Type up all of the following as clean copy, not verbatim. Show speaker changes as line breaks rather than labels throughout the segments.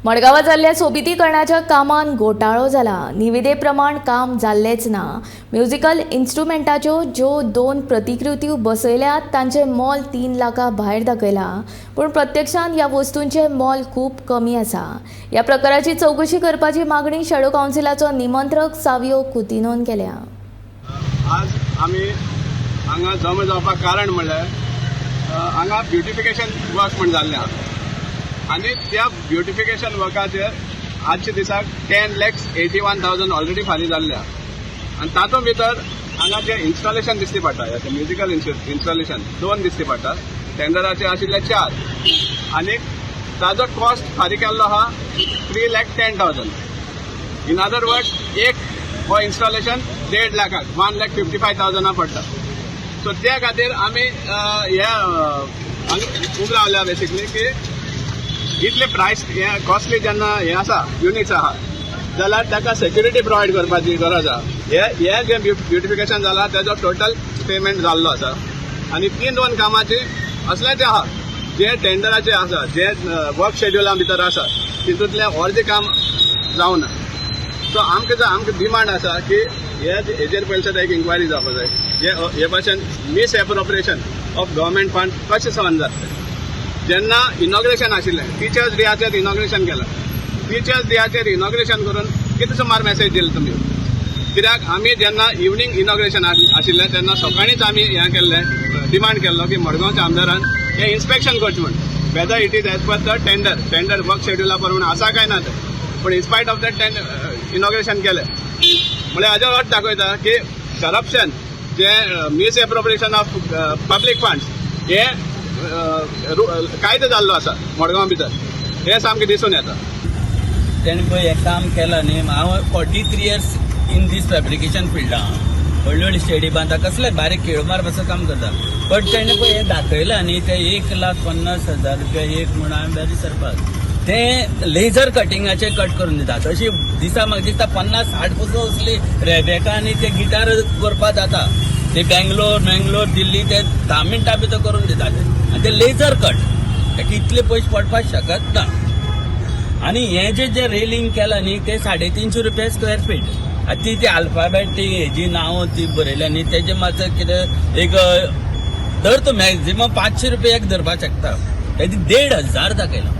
मडगांवां जाल्ल्या सोबितीकरणाच्या कामान घोटाळो जाला. निविदे प्रमाण काम जाल्लेच ना. म्युझिकल इन्स्ट्रुमेंटाच्यो ज्यो 2 प्रतिकृती बसयल्यात तांचें मोल 3 लाखां भायर दाखयला. पूण प्रत्यक्षांत ह्या वस्तूंचें मोल खूब कमी आसा. ह्या प्रकाराची चवकशी करपाची मागणी शॅडो कावन्सिलाचो निमंत्रक सावियो कुतिनोन केल्या.
आज आमी हांगा जमा जावपाक कारण म्हणल्यार हांगा ब्युटिफिकेशन वर्क म्हण जाल्लें आहा आनी त्या ब्युटिफिकेशन वर्काचेर आजच्या दिसाक 10,81,000 ऑलरेडी फारीक जाल्ले आहा आनी तातूंत भितर हांगा जे इन्स्टॉलेशन दिसती पडटा हें म्युझिकल इन्स्टॉलेशन 2 दिसती पडटा. टेंडराचे आशिल्ले 4 आनी ताजो कॉस्ट फारीक केल्लो आहा 3,10,000. इन अदर वर्ड्स एक हो इन्स्टॉलेशन 1.5 लाखाक 1,55,000 पडटा. सो त्या खातीर आमी खूब रावल्या बेसिकली की इतले प्रायस कॉस्टली जेन्ना हें आसा युनिट्स आहा जाल्यार ताका सेक्युरिटी प्रोवायड करपाची गरज आहा. हे जे ब्युटिफिकेशन जाला तेजो टोटल पेमेंट जाल्लो आसा आनी 3-2 कामाची असलेंच आहा जे टेंडराचे आसा जे वर्क शेड्युला भितर आसा तितूंतलें अर्दें काम जावना. सो आमकां डिमांड आसा की हेजेर पयलीं सुद्दां एक इन्क्वायरी जावपाक जाय. हे भाशेन miss appropriation of government fund कशें सहन जातलें. जेन्ना इनॉग्रेशन आशिल्लें टिचर्स डेयाचेर इनॉग्रेशन केलां. टिचर्स डेयाचेर इनॉग्रेशन करून कितें सुमार मेसेज दिली तुमी. कित्याक आमी जेन्ना इवनिंग इनॉग्रेशन आशिल्लें तेन्ना सकाळींच आमी हें केल्लें डिमांड केल्लो की मडगांवच्या आमदारान हें इन्स्पेक्शन करचें म्हण. Whether it is as per the tender work शेड्युला प्रमाणे आसा काय ना तें. पूण इन्स्पायट ऑफ दॅट इनॉग्रेशन केलें म्हळ्यार हाजो अर्थ दाखयता की करप्शन जे miss appropriation of public funds हे कायदो जाल्लो आसा मडगांव भितर हें सामकें दिसून येता.
तेणें पळय हें काम केलां न्ही. हांव 43 इयर्स इन दीस फॅब्रिकेशन फिल्डां व्हडली व्हडली स्टेडी बांदता कसलें बारीक खेळ मारपाचो काम करता. बट तेणें पळय हें दाखयलां न्ही ते 1,50,000 रुपया एक म्हूण हांवें बेरी सरपाक तें लेजर कटिंगाचें कट करून दितात. अशी दिसा म्हाका दिसता 50-60 पसून असली रेबेका आनी ते गिटार करपाक जाता. ते बेंगलोर दिल्ली ते 10 मिनटां भितर करून दितात आनी ते लेजर कट ताका इतले पयशे पडपाक शकत ना. आनी हें जे रेलिंग केलां न्ही ते 350 रुपया स्क्वेअर फीट. आतां ती अल्फाबेटीक हेजी नांवां ती बरयल्या न्ही तेजे मातसो कितें एक धर तूं मॅक्झिमम 500 रुपया एक धरपाक शकता. तेजी 1,500 दाखयला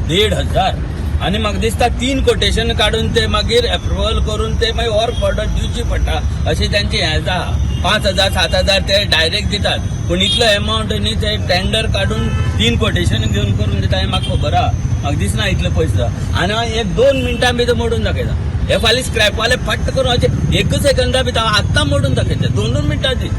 1,500 आनी म्हाका दिसता 3 कोटेशन काडून ते मागीर एप्रुवल करून ते मागीर वर्क ऑर्डर दिवची पडटा अशें तेंचें हें आसा. 5,000-7,000 ते डायरेक्ट दितात पूण इतलो एमावंट न्ही ते टेंडर काडून 3 कोटेशन घेवन करून दिता हें म्हाका खबर आहा. म्हाका दिसना इतले पयशे जाता आनी एक 2 मिनटां भितर मोडून दाखयता. हे फाल्यां स्क्रॅपवाले फट्ट करून अशें 1 सेकंदा भितर आत्तां मोडून दाखयता 2 मिनटां दी.